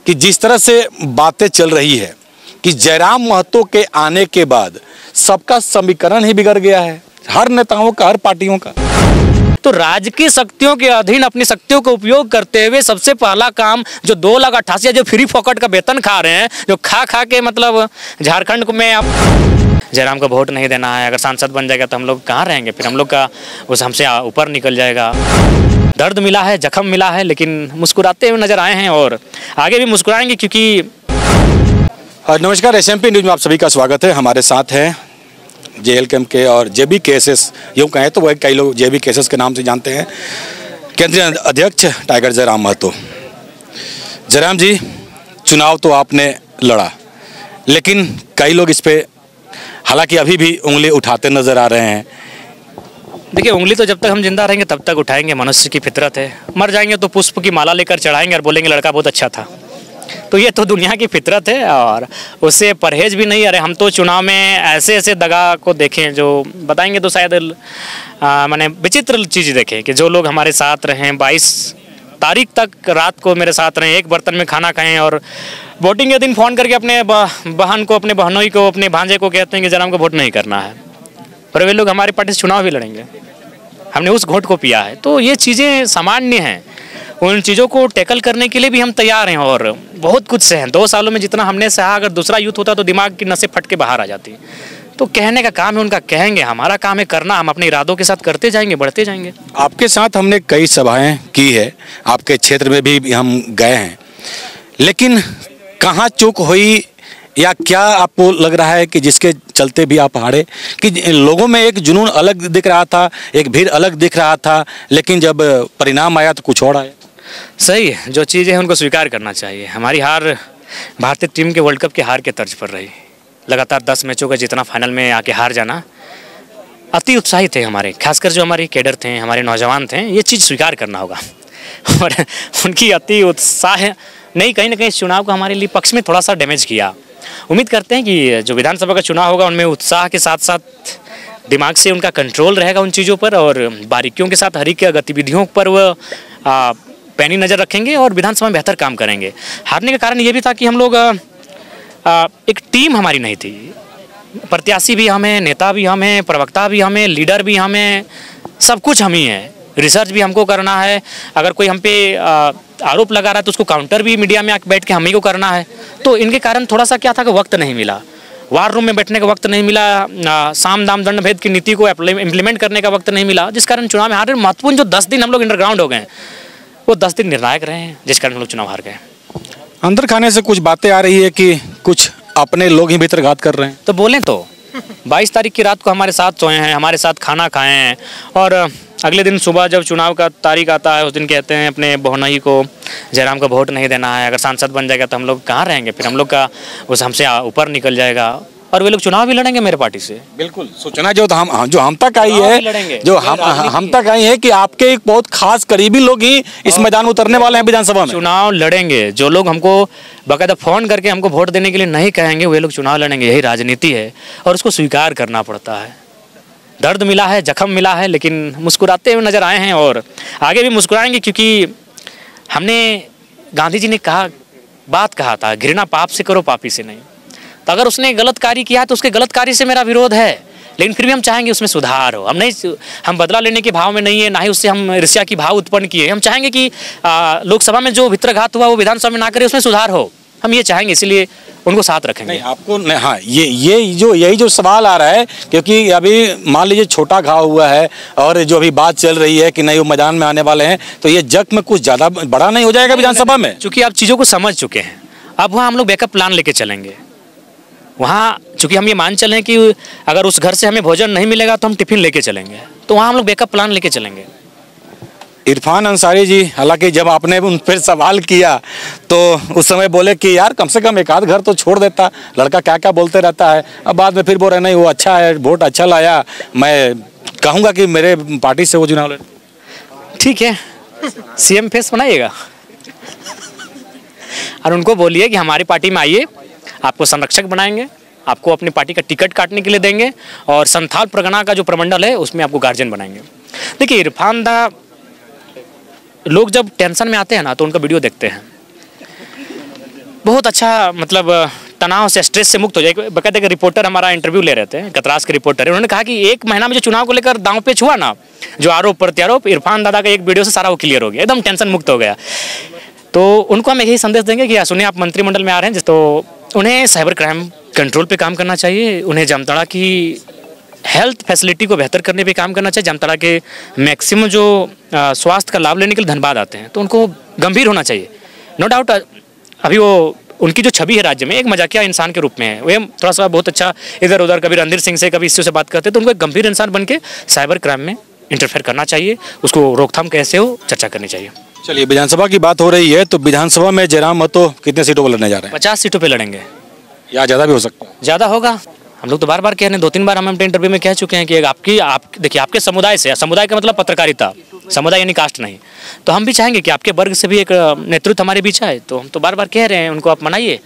कि जिस तरह से बातें चल रही है कि जयराम महतो के आने के बाद सबका समीकरण ही बिगड़ गया है, हर नेताओं का, हर पार्टियों का। तो राजकीय शक्तियों के अधीन अपनी शक्तियों का उपयोग करते हुए सबसे पहला काम जो 2,88,000 जो फ्री फोकट का वेतन खा रहे हैं, जो खा खा के मतलब झारखंड में आप जयराम को वोट नहीं देना है। अगर सांसद बन जाएगा तो हम लोग कहाँ रहेंगे, फिर हम लोग का उस हमसे ऊपर निकल जाएगा। दर्द मिला है, जख्म मिला है, लेकिन मुस्कुराते हुए नजर आए हैं और आगे भी मुस्कुराएंगे क्योंकि। नमस्कार, SMP न्यूज में आप सभी का स्वागत है। हमारे साथ हैं जेएल कैंप के और JB केसेस, यूँ कहें तो वह कई लोग JB केसेस के नाम से जानते हैं, केंद्रीय अध्यक्ष टाइगर जयराम महतो। जयराम जी, चुनाव तो आपने लड़ा, लेकिन कई लोग इस पे हालांकि अभी भी उंगली उठाते नजर आ रहे हैं। देखिए, उंगली तो जब तक हम जिंदा रहेंगे तब तक उठाएंगे, मनुष्य की फितरत है। मर जाएंगे तो पुष्प की माला लेकर चढ़ाएंगे और बोलेंगे लड़का बहुत अच्छा था। तो ये तो दुनिया की फितरत है और उससे परहेज भी नहीं। अरे हम तो चुनाव में ऐसे ऐसे दगा को देखें जो बताएंगे तो शायद माने विचित्र चीज़ देखें कि जो लोग हमारे साथ रहें, 22 तारीख तक रात को मेरे साथ रहें, एक बर्तन में खाना खाएं और वोटिंग के दिन फ़ोन करके अपने बहन को, अपने बहनोई को, अपने भांजे को कहते हैं कि जयराम को वोट नहीं करना है, पर वे लोग हमारी पार्टी से चुनाव भी लड़ेंगे। हमने उस घोट को पिया है। तो ये चीज़ें सामान्य हैं, उन चीज़ों को टैकल करने के लिए भी हम तैयार हैं और बहुत कुछ सहन। 2 सालों में जितना हमने सहा, अगर दूसरा यूथ होता तो दिमाग की नसें फट के बाहर आ जाती। तो कहने का काम है उनका, कहेंगे, हमारा काम है करना। हम अपने इरादों के साथ करते जाएंगे, बढ़ते जाएंगे। आपके साथ हमने कई सभाएं की है, आपके क्षेत्र में भी हम गए हैं, लेकिन कहाँ चूक हुई या क्या आपको लग रहा है कि जिसके चलते भी आप हारे? कि लोगों में एक जुनून अलग दिख रहा था, एक भीड़ अलग दिख रहा था, लेकिन जब परिणाम आया तो कुछ और आया। सही है, जो चीज़ें हैं उनको स्वीकार करना चाहिए। हमारी हार भारतीय टीम के वर्ल्ड कप के हार के तर्ज पर रही। लगातार 10 मैचों का जितना फाइनल में आके हार जाना, अति उत्साही थे हमारे, खासकर जो हमारे कैडर थे, हमारे नौजवान थे। ये चीज़ स्वीकार करना होगा और उनकी अति उत्साह नहीं, कहीं ना कहीं चुनाव को हमारे लिए पक्ष में थोड़ा सा डैमेज किया। उम्मीद करते हैं कि जो विधानसभा का चुनाव होगा उनमें उत्साह के साथ साथ दिमाग से उनका कंट्रोल रहेगा उन चीज़ों पर और बारीकियों के साथ हर एक गतिविधियों पर वह पैनी नज़र रखेंगे और विधानसभा में बेहतर काम करेंगे। हारने का कारण ये भी था कि हम लोग एक टीम हमारी नहीं थी। प्रत्याशी भी हमें, नेता भी हमें, प्रवक्ता भी हमें, लीडर भी हमें, सब कुछ हम ही हैं। रिसर्च भी हमको करना है। अगर कोई हम पे आरोप लगा रहा है तो उसको काउंटर भी मीडिया में बैठ के हम ही को करना है। तो इनके कारण थोड़ा सा क्या था कि वक्त नहीं मिला, वार रूम में बैठने का वक्त नहीं मिला, साम दाम दंड भेद की नीति को इम्प्लीमेंट करने का वक्त नहीं मिला, जिस कारण चुनाव में हारे। महत्वपूर्ण जो 10 दिन हम लोग अंडरग्राउंड हो गए, वो 10 दिन निर्णायक रहे हैं, जिस कारण हम लोग चुनाव हार गए। अंदर खाने से कुछ बातें आ रही है कि कुछ अपने लोग ही भीतर घात कर रहे हैं। तो बोलें तो 22 तारीख की रात को हमारे साथ सोए हैं, हमारे साथ खाना खाए हैं और अगले दिन सुबह जब चुनाव का तारीख आता है उस दिन कहते हैं अपने बहनोई को जयराम को वोट नहीं देना है। अगर सांसद बन जाएगा तो हम लोग कहाँ रहेंगे, फिर हम लोग का उस हमसे ऊपर निकल जाएगा और वे लोग चुनाव भी लड़ेंगे मेरे पार्टी से। बिल्कुल, सूचना जो हम तक आई है, जो हम तक आई है कि आपके एक बहुत खास करीबी लोग ही इस मैदान में उतरने वाले हैं विधानसभा में। चुनाव लड़ेंगे। जो लोग हमको बाकायदा फ़ोन करके हमको वोट देने के लिए नहीं कहेंगे, वे लोग चुनाव लड़ेंगे। यही राजनीति है और उसको स्वीकार करना पड़ता है। दर्द मिला है, जख्म मिला है, लेकिन मुस्कुराते हुए नजर आए हैं और आगे भी मुस्कुराएंगे क्योंकि हमने, गांधी जी ने बात कहा था, घृणा पाप से करो, पापी से नहीं। तो अगर उसने गलत कार्य किया है तो उसके गलत कार्य से मेरा विरोध है, लेकिन फिर भी हम चाहेंगे उसमें सुधार हो। हम बदला लेने के भाव में नहीं है, ना ही उससे हम ईर्ष्या की भाव उत्पन्न किए। हम चाहेंगे कि लोकसभा में जो भित्रघात हुआ वो विधानसभा में ना करे, उसमें सुधार हो। हम ये चाहेंगे, इसलिए उनको साथ रखेंगे। नहीं, आपको नहीं, हाँ, यही जो सवाल आ रहा है, क्योंकि अभी मान लीजिए छोटा घाव हुआ है और जो अभी बात चल रही है कि नहीं वो मैदान में आने वाले हैं, तो ये जख्म कुछ ज़्यादा बड़ा नहीं हो जाएगा विधानसभा में? चूँकि आप चीज़ों को समझ चुके हैं, अब वहाँ हम लोग बैकअप प्लान लेके चलेंगे। वहाँ चूँकि हम ये मान चलें कि अगर उस घर से हमें भोजन नहीं मिलेगा तो हम टिफिन लेके चलेंगे, तो वहाँ हम लोग बैकअप प्लान लेके चलेंगे। इरफान अंसारी जी, हालांकि जब आपने उन पर सवाल किया तो उस समय बोले कि यार कम से कम एक आध घर तो छोड़ देता, लड़का क्या क्या बोलते रहता है। अब बाद में फिर बोल रहे नहीं वो अच्छा है, वोट अच्छा लाया, मैं कहूँगा कि मेरे पार्टी से वो चुनाव लड़े। ठीक है, CM फेस बनाइएगा और उनको बोलिए कि हमारी पार्टी में आइए, आपको संरक्षक बनाएंगे, आपको अपनी पार्टी का टिकट काटने के लिए देंगे और संथाल परगना का जो प्रमंडल है उसमें आपको गार्जियन बनाएंगे। देखिए इरफान दा, लोग जब टेंशन में आते हैं ना तो उनका वीडियो देखते हैं बहुत अच्छा, मतलब तनाव से, स्ट्रेस से मुक्त हो जाए। बकायदा एक रिपोर्टर हमारा इंटरव्यू ले रहे थे, गतराज के रिपोर्टर है, उन्होंने कहा कि 1 महीना में जो चुनाव को लेकर दांव पे छुआ ना, जो आरोप प्रत्यारोप, इरफान दादा का एक वीडियो से सारा वो क्लियर हो गया, एकदम टेंशन मुक्त हो गया। तो उनको हम यही संदेश देंगे कि सुनिए, आप मंत्रिमंडल में आ रहे हैं तो उन्हें साइबर क्राइम कंट्रोल पे काम करना चाहिए, उन्हें जामताड़ा की हेल्थ फैसिलिटी को बेहतर करने पे काम करना चाहिए। जामताड़ा के मैक्सिमम जो स्वास्थ्य का लाभ लेने के लिए धनबाद आते हैं, तो उनको गंभीर होना चाहिए। नो डाउट अभी वो उनकी जो छवि है राज्य में एक मजाकिया इंसान के रूप में है, वे थोड़ा सा बहुत अच्छा इधर उधर, कभी रणधीर सिंह से, कभी इससे से बात करते हैं, तो उनको एक गंभीर इंसान बन के साइबर क्राइम में इंटरफेयर करना चाहिए, उसको रोकथाम कैसे हो चर्चा करनी चाहिए। चलिए, विधानसभा की बात हो रही है तो विधानसभा में जयराम महतो कितने सीटों पर लड़ने जा रहे हैं? 50 सीटों पे लड़ेंगे, या ज़्यादा भी हो सकता है? ज़्यादा होगा। हम लोग तो बार बार कह रहे हैं, 2-3 बार हम अपने इंटरव्यू में कह चुके हैं कि देखिए, आपके समुदाय से, समुदाय का मतलब पत्रकारिता, समुदाय यानी कास्ट नहीं, तो हम भी चाहेंगे कि आपके वर्ग से भी एक नेतृत्व हमारे बीच आए। तो हम तो बार बार कह रहे हैं, उनको आप मनाइए,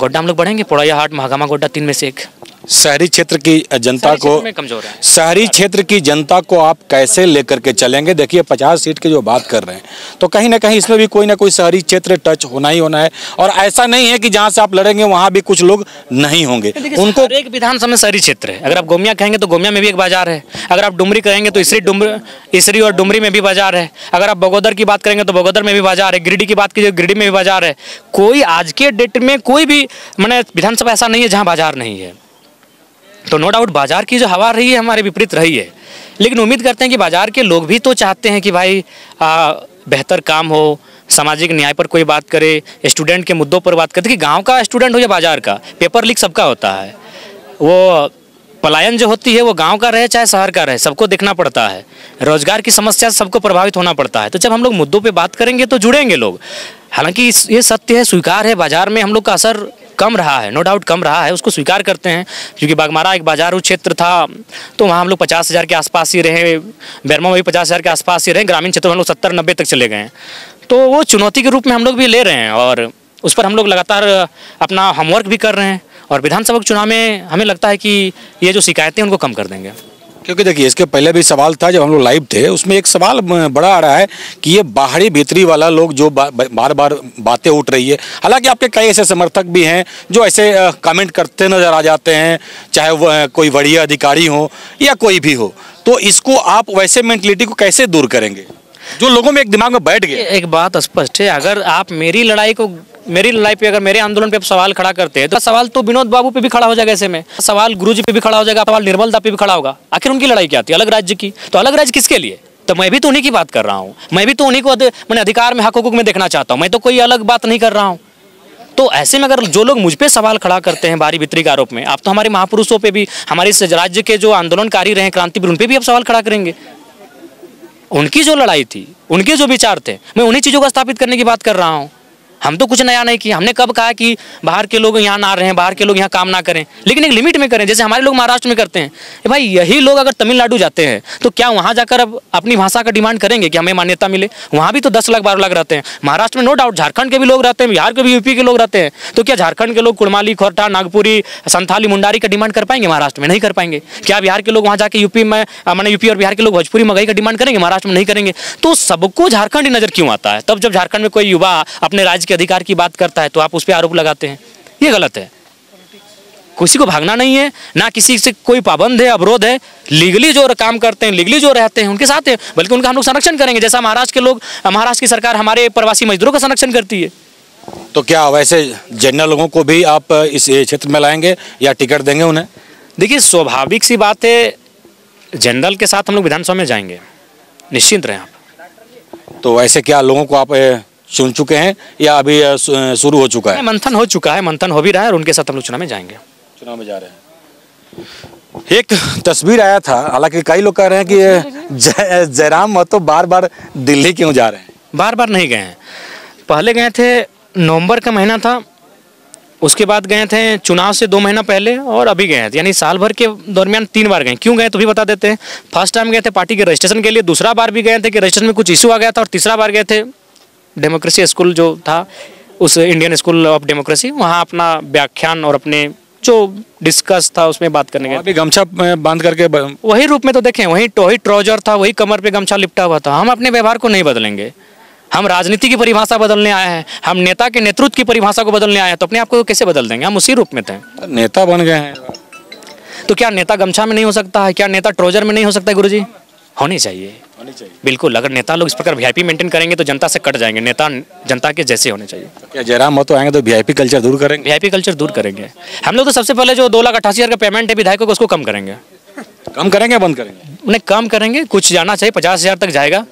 गोड्डा हम लोग बढ़ेंगे, पोड़ैया हाट, महागामा गोड्डा, 3 में से 1। शहरी क्षेत्र की जनता को, कमजोर है, शहरी क्षेत्र की जनता को आप कैसे लेकर के चलेंगे? देखिए, 50 सीट की जो बात कर रहे हैं, तो कहीं ना कहीं इसमें भी कोई ना कोई शहरी क्षेत्र टच होना ही होना है। और ऐसा नहीं है कि जहां से आप लड़ेंगे वहां भी कुछ लोग नहीं होंगे। उनको एक विधानसभा में शहरी क्षेत्र है। अगर आप गोमिया कहेंगे तो गोमिया में भी एक बाजार है, अगर आप डुमरी कहेंगे तो इसरी और डुमरी में भी बाजार है, अगर आप बगोदर की बात करेंगे तो बगोदर में भी बाजार है, गिरिडीह की बात कीजिए गिरिडीह में भी बाजार है। कोई आज के डेट में कोई भी मैंने विधानसभा ऐसा नहीं है जहाँ बाजार नहीं है। तो नो डाउट बाजार की जो हवा रही है हमारे विपरीत रही है, लेकिन उम्मीद करते हैं कि बाजार के लोग भी तो चाहते हैं कि भाई बेहतर काम हो, सामाजिक न्याय पर कोई बात करे, स्टूडेंट के मुद्दों पर बात करते कि गांव का स्टूडेंट हो या बाजार का, पेपर लीक सबका होता है। वो पलायन जो होती है वो गांव का रहे चाहे शहर का रहे, सबको देखना पड़ता है। रोजगार की समस्या से सबको प्रभावित होना पड़ता है। तो जब हम लोग मुद्दों पे बात करेंगे तो जुड़ेंगे लोग। हालांकि ये सत्य है, स्वीकार है, बाजार में हम लोग का असर कम रहा है, नो डाउट कम रहा है, उसको स्वीकार करते हैं। क्योंकि बागमारा एक बाजारू क्षेत्र था, तो वहाँ हम लोग 50,000 के आसपास ही रहे, बेरमा में भी 50,000 के आसपास ही रहे, ग्रामीण क्षेत्र में हम लोग 70-90 तक चले गए। तो वो चुनौती के रूप में हम लोग भी ले रहे हैं और उस पर हम लोग लगातार अपना होमवर्क भी कर रहे हैं। और विधानसभा के चुनाव में हमें लगता है कि ये जो शिकायतें उनको कम कर देंगे। क्योंकि देखिए, इसके पहले भी सवाल था जब हम लोग लाइव थे, उसमें एक सवाल बड़ा आ रहा है कि ये बाहरी भीतरी वाला लोग जो बार बार बातें उठ रही है। हालांकि आपके कई ऐसे समर्थक भी हैं जो ऐसे कमेंट करते नजर आ जाते हैं, चाहे वो कोई वरीय अधिकारी हो या कोई भी हो, तो इसको आप वैसे मेंटलिटी को कैसे दूर करेंगे जो लोगों में एक दिमाग में बैठ गया? एक बात स्पष्ट है, अगर आप मेरी लड़ाई पे, अगर मेरे आंदोलन पे आप सवाल खड़ा करते हैं तो सवाल तो विनोद बाबू पे भी खड़ा हो जाएगा, ऐसे में सवाल गुरुजी पे भी खड़ा हो जाएगा, सवाल निर्मल दा पे भी खड़ा होगा। आखिर उनकी लड़ाई क्या थी? अलग राज्य की। तो अलग राज्य किसके लिए? तो मैं भी तो उन्हीं की बात कर रहा हूँ, मैं भी तो उन्हीं को मैंने अधिकार में, हक हुकूक में देखना चाहता हूँ, मैं तो कोई अलग बात नहीं कर रहा हूँ। तो ऐसे में अगर जो लोग मुझ पे सवाल खड़ा करते हैं बारी भित्री के आरोप में, आप तो हमारे महापुरुषों पे भी, हमारे इस राज्य के जो आंदोलनकारी रहे, क्रांतिवीर, उन पे भी आप सवाल खड़ा करेंगे। उनकी जो लड़ाई थी, उनके जो विचार थे, मैं उन्हीं चीज़ों को स्थापित करने की बात कर रहा हूँ। हम तो कुछ नया नहीं किया। हमने कब कहा कि बाहर के लोग यहाँ ना रहें, बाहर के लोग यहाँ काम ना करें, लेकिन एक लिमिट में करें, जैसे हमारे लोग महाराष्ट्र में करते हैं। भाई यही लोग अगर तमिलनाडु जाते हैं तो क्या वहाँ जाकर अब अपनी भाषा का डिमांड करेंगे कि हमें मान्यता मिले? वहाँ भी तो 10 लाख 12 लाख रहते हैं। महाराष्ट्र में नो डाउट झारखंड के भी लोग रहते हैं, बिहार के भी, यूपी के लोग रहते हैं। तो क्या झारखंड के लोग कुड़माली, खोरठा, नागपुरी, संथाली, मुंडारी का डिमांड कर पाएंगे? महाराष्ट्र में नहीं कर पाएंगे। क्या बिहार के लोग वहाँ जाके यूपी और बिहार के लोग भोजपुरी मगही का डिमांड करेंगे? महाराष्ट्र में नहीं करेंगे। तो सबको झारखंड ही नजर क्यों आता है? तब जब झारखंड में कोई युवा अपने राज्य के अधिकार की बात है तो आप उस पर आरोप लगाते हैं। ये गलत है। किसी को भागना नहीं है, ना किसी से कोई पाबंद है, अवरोध है। लीगली जो काम करते हैं, लीगली जो रहते हैं, उनके साथ है, बल्कि उनका हम लोग संरक्षण करेंगे, जैसा महाराष्ट्र के लोग, महाराष्ट्र की सरकार हमारे प्रवासी मजदूरों का संरक्षण करती है। तो क्या वैसे जनरल लोगों को भी आप इस क्षेत्र में लाएंगे या टिकट देंगे उन्हें? देखिए, स्वाभाविक सी बात है, जनरल के साथ हम लोग विधानसभा में जाएंगे, निश्चिंत रहें आप। तो वैसे क्या लोगों को आप चुन चुके हैं या अभी शुरू हो चुका है? मंथन हो चुका है, मंथन हो भी रहा है और उनके साथ हम लोग चुनाव में जाएंगे। चुनाव में जा रहे हैं। एक तस्वीर आया था, हालांकि कई लोग कह रहे हैं कि जयराम महतो बार बार दिल्ली क्यों जा रहे हैं? बार बार नहीं गए हैं। पहले गए थे, नवंबर का महीना था, उसके बाद गए थे चुनाव से 2 महीना पहले, और अभी गए थे, यानी साल भर के दरमियान 3 बार गए। क्यों गए तो भी बता देते हैं। फर्स्ट टाइम गए थे पार्टी के रजिस्ट्रेशन के लिए, दूसरा बार भी गए थे कि रजिस्ट्रेशन में कुछ इशू आ गया था, और तीसरा बार गए थे डेमोक्रेसी स्कूल जो था, उस इंडियन स्कूल ऑफ डेमोक्रेसी, वहाँ अपना व्याख्यान और अपने जो डिस्कस था उसमें बात करने अभी गमछा बांध करके वही रूप में तो देखें, वही ट्राउजर था, वही कमर पे गमछा लिपटा हुआ था। हम अपने व्यवहार को नहीं बदलेंगे, हम राजनीति की परिभाषा बदलने आए हैं, हम नेता के नेतृत्व की परिभाषा को बदलने आए हैं, तो अपने आप को कैसे बदल देंगे? हम उसी रूप में थे। नेता बन गए हैं तो क्या नेता गमछा में नहीं हो सकता है? क्या नेता ट्राउजर में नहीं हो सकता है? गुरुजी होनी चाहिए, बिल्कुल। अगर नेता लोग इस प्रकार वीआईपी मेंटेन करेंगे तो जनता से कट जाएंगे। नेता जनता के जैसे होने चाहिए। क्या जयराम महतो आएंगे तो वीआईपी कल्चर दूर करेंगे? वीआईपी कल्चर दूर करेंगे। हम लोग तो सबसे पहले जो 2,88,000 का पेमेंट है विधायकों को, उसको कम करेंगे। कम करेंगे, बंद करेंगे? उन्हें कम करेंगे, कुछ जाना चाहिए, 50,000 तक जाएगा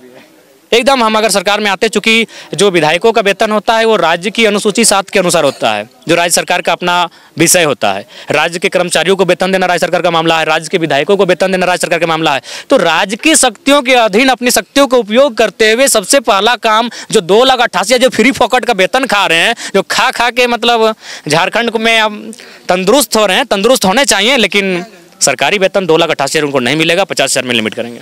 एकदम। हम अगर सरकार में आते, चूंकि जो विधायकों का वेतन होता है वो राज्य की अनुसूची 7 के अनुसार होता है, जो राज्य सरकार का अपना विषय होता है। राज्य के कर्मचारियों को वेतन देना राज्य सरकार का मामला है, राज्य के विधायकों को वेतन देना राज्य सरकार का मामला है। तो राज्य की शक्तियों के अधीन अपनी शक्तियों का उपयोग करते हुए सबसे पहला काम जो 2,88,000 जो फ्री फोकट का वेतन खा रहे हैं, जो खा खा के मतलब झारखंड में अब तंदुरुस्त हो रहे हैं, तंदुरुस्त होने चाहिए, लेकिन सरकारी वेतन 2,88,000 उनको नहीं मिलेगा। 50,000 में लिमिट करेंगे।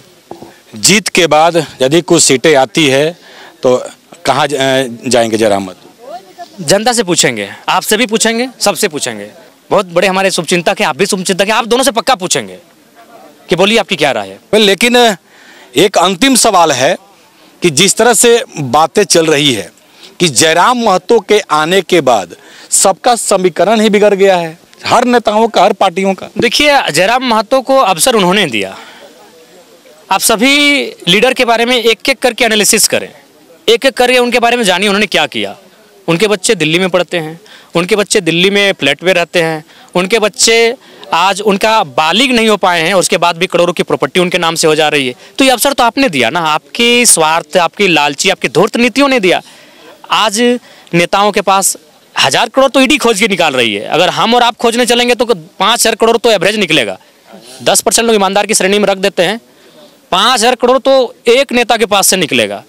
जीत के बाद यदि कुछ सीटें आती है तो कहाँ जाएंगे जयराम महतो? जनता से पूछेंगे, आपसे भी पूछेंगे, सबसे पूछेंगे। बहुत बड़े हमारे शुभचिंतक हैं, आप भी शुभचिंतक हैं, आप दोनों से पक्का पूछेंगे कि बोलिए आपकी क्या राय है। लेकिन एक अंतिम सवाल है कि जिस तरह से बातें चल रही है कि जयराम महतो के आने के बाद सबका समीकरण ही बिगड़ गया है, हर नेताओं का, हर पार्टियों का। देखिए, जयराम महतो को अवसर उन्होंने दिया। आप सभी लीडर के बारे में एक एक करके एनालिसिस करें, एक एक करके उनके बारे में जानिए उन्होंने क्या किया। उनके बच्चे दिल्ली में पढ़ते हैं, उनके बच्चे दिल्ली में फ्लैट में रहते हैं, उनके बच्चे आज उनका बालिग नहीं हो पाए हैं, उसके बाद भी करोड़ों की प्रॉपर्टी उनके नाम से हो जा रही है। तो ये अवसर तो आपने दिया ना, आपकी स्वार्थ, आपकी लालची, आपकी धूर्त नीतियों ने दिया। आज नेताओं के पास 1,000 करोड़ तो ईडी खोज के निकाल रही है। अगर हम और आप खोजने चलेंगे तो 5,000 करोड़ तो एवरेज निकलेगा। 10% लोग ईमानदार की श्रेणी में रख देते हैं। 5,000 करोड़ तो एक नेता के पास से निकलेगा।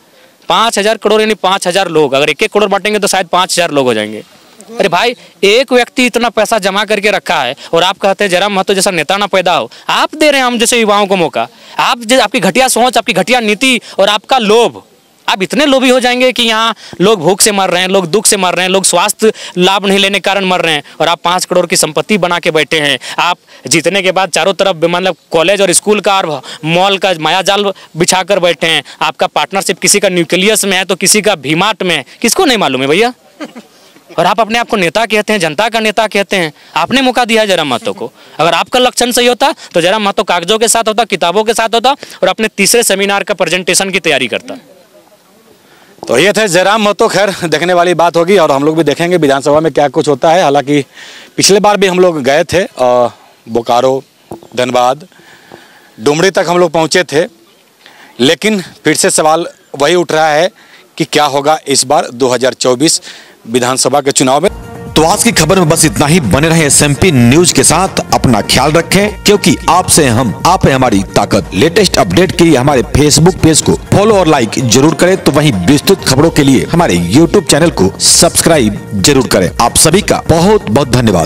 5,000 करोड़ यानी 5,000 लोग, अगर 1-1 करोड़ बांटेंगे तो शायद 5,000 लोग हो जाएंगे। अरे भाई, एक व्यक्ति इतना पैसा जमा करके रखा है और आप कहते हैं जयराम महतो जैसा नेता ना पैदा हो। आप दे रहे हैं हम जैसे युवाओं को मौका। आपकी घटिया सोच, आपकी घटिया नीति और आपका लोभ, आप इतने लोभी हो जाएंगे कि यहाँ लोग भूख से मर रहे हैं, लोग दुख से मर रहे हैं, लोग स्वास्थ्य लाभ नहीं लेने के कारण मर रहे हैं, और आप 5 करोड़ की संपत्ति बना के बैठे हैं। आप जीतने के बाद चारों तरफ मतलब कॉलेज और स्कूल का और मॉल का मायाजाल बिछा कर बैठे हैं। आपका पार्टनरशिप किसी का न्यूक्लियस में है तो किसी का भीमार्ट में है, किसको नहीं मालूम है भैया। और आप अपने आप को नेता कहते हैं, जनता का नेता कहते हैं। आपने मौका दिया है जयराम महतो को। अगर आपका लक्षण सही होता तो जयराम महतो कागजों के साथ होता, किताबों के साथ होता और अपने तीसरे सेमिनार का प्रेजेंटेशन की तैयारी करता। तो ये थे जयराम महतो। खैर, देखने वाली बात होगी और हम लोग भी देखेंगे विधानसभा में क्या कुछ होता है। हालांकि पिछले बार भी हम लोग गए थे, बोकारो, धनबाद, डुमरी तक हम लोग पहुंचे थे, लेकिन फिर से सवाल वही उठ रहा है कि क्या होगा इस बार 2024 विधानसभा के चुनाव में। तो आज की खबर में बस इतना ही। बने रहे SMP न्यूज के साथ, अपना ख्याल रखें, क्योंकि आपसे हम, आप है हमारी ताकत। लेटेस्ट अपडेट के लिए हमारे फेसबुक पेज को फॉलो और लाइक जरूर करें, तो वहीं विस्तृत खबरों के लिए हमारे YouTube चैनल को सब्सक्राइब जरूर करें। आप सभी का बहुत बहुत धन्यवाद।